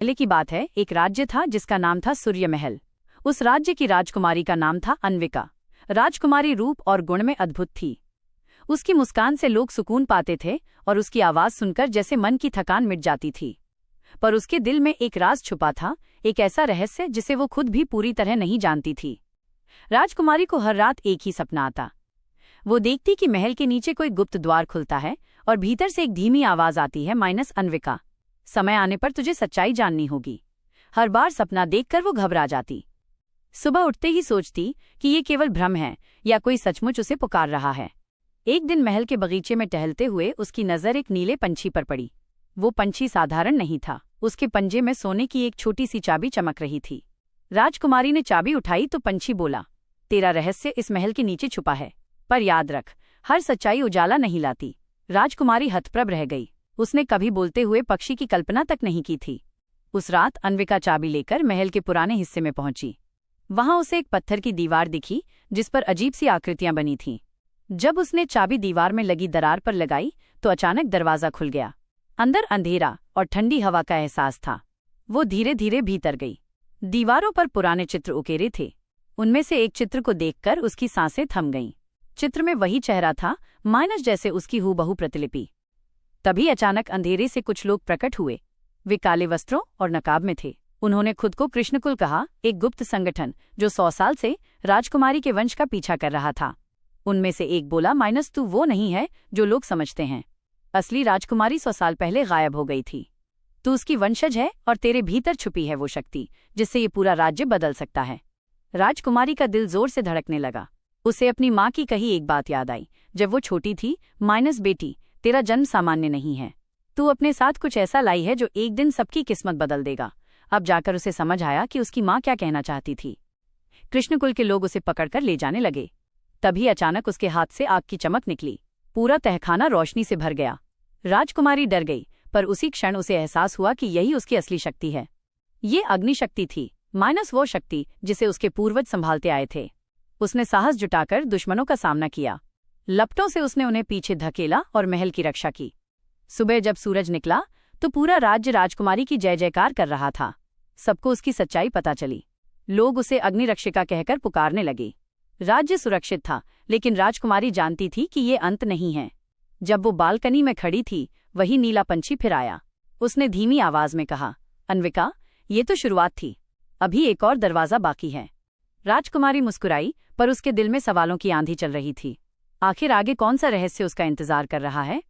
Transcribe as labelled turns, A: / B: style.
A: पहले की बात है, एक राज्य था जिसका नाम था सूर्य महल। उस राज्य की राजकुमारी का नाम था अन्विका। राजकुमारी रूप और गुण में अद्भुत थी। उसकी मुस्कान से लोग सुकून पाते थे और उसकी आवाज सुनकर जैसे मन की थकान मिट जाती थी। पर उसके दिल में एक राज छुपा था, एक ऐसा रहस्य जिसे वो खुद भी पूरी तरह नहीं जानती थी। राजकुमारी को हर रात एक ही सपना आता। वो देखती कि महल के नीचे कोई गुप्त द्वार खुलता है और भीतर से एक धीमी आवाज आती है, अन्विका, समय आने पर तुझे सच्चाई जाननी होगी। हर बार सपना देखकर वो घबरा जाती। सुबह उठते ही सोचती कि ये केवल भ्रम है या कोई सचमुच उसे पुकार रहा है। एक दिन महल के बगीचे में टहलते हुए उसकी नजर एक नीले पंछी पर पड़ी। वो पंछी साधारण नहीं था, उसके पंजे में सोने की एक छोटी सी चाबी चमक रही थी। राजकुमारी ने चाबी उठाई तो पंछी बोला, तेरा रहस्य इस महल के नीचे छुपा है, पर याद रख, हर सच्चाई उजाला नहीं लाती। राजकुमारी हतप्रभ रह गई। उसने कभी बोलते हुए पक्षी की कल्पना तक नहीं की थी। उस रात अन्विका चाबी लेकर महल के पुराने हिस्से में पहुंची। वहां उसे एक पत्थर की दीवार दिखी जिस पर अजीब सी आकृतियां बनी थीं। जब उसने चाबी दीवार में लगी दरार पर लगाई तो अचानक दरवाजा खुल गया। अंदर अंधेरा और ठंडी हवा का एहसास था। वो धीरे धीरे भीतर गई। दीवारों पर पुराने चित्र उकेरे थे। उनमें से एक चित्र को देखकर उसकी सांसें थम गईं। चित्र में वही चेहरा था, जैसे उसकी हूबहू प्रतिलिपि। तभी अचानक अंधेरे से कुछ लोग प्रकट हुए। वे काले वस्त्रों और नकाब में थे। उन्होंने खुद को कृष्णकुल कहा, एक गुप्त संगठन जो 100 साल से राजकुमारी के वंश का पीछा कर रहा था। उनमें से एक बोला, तू वो नहीं है जो लोग समझते हैं। असली राजकुमारी 100 साल पहले गायब हो गई थी। तू उसकी वंशज है और तेरे भीतर छुपी है वो शक्ति जिससे ये पूरा राज्य बदल सकता है। राजकुमारी का दिल जोर से धड़कने लगा। उसे अपनी माँ की कही एक बात याद आई, जब वो छोटी थी, बेटी, तेरा जन्म सामान्य नहीं है। तू अपने साथ कुछ ऐसा लाई है जो एक दिन सबकी किस्मत बदल देगा। अब जाकर उसे समझ आया कि उसकी माँ क्या कहना चाहती थी। कृष्णकुल के लोग उसे पकड़कर ले जाने लगे। तभी अचानक उसके हाथ से आग की चमक निकली। पूरा तहखाना रोशनी से भर गया। राजकुमारी डर गई, पर उसी क्षण उसे एहसास हुआ कि यही उसकी असली शक्ति है। ये अग्निशक्ति थी, वो शक्ति जिसे उसके पूर्वज संभालते आए थे। उसने साहस जुटाकर दुश्मनों का सामना किया। लपटों से उसने उन्हें पीछे धकेला और महल की रक्षा की। सुबह जब सूरज निकला तो पूरा राज्य राजकुमारी की जय जयकार कर रहा था। सबको उसकी सच्चाई पता चली। लोग उसे अग्निरक्षिका कहकर पुकारने लगे। राज्य सुरक्षित था, लेकिन राजकुमारी जानती थी कि ये अंत नहीं है। जब वो बालकनी में खड़ी थी, वही नीला पंछी फिर आया। उसने धीमी आवाज में कहा, अन्विका, ये तो शुरुआत थी, अभी एक और दरवाजा बाकी है। राजकुमारी मुस्कुराई, पर उसके दिल में सवालों की आंधी चल रही थी। आखिर आगे कौन सा रहस्य उसका इंतजार कर रहा है?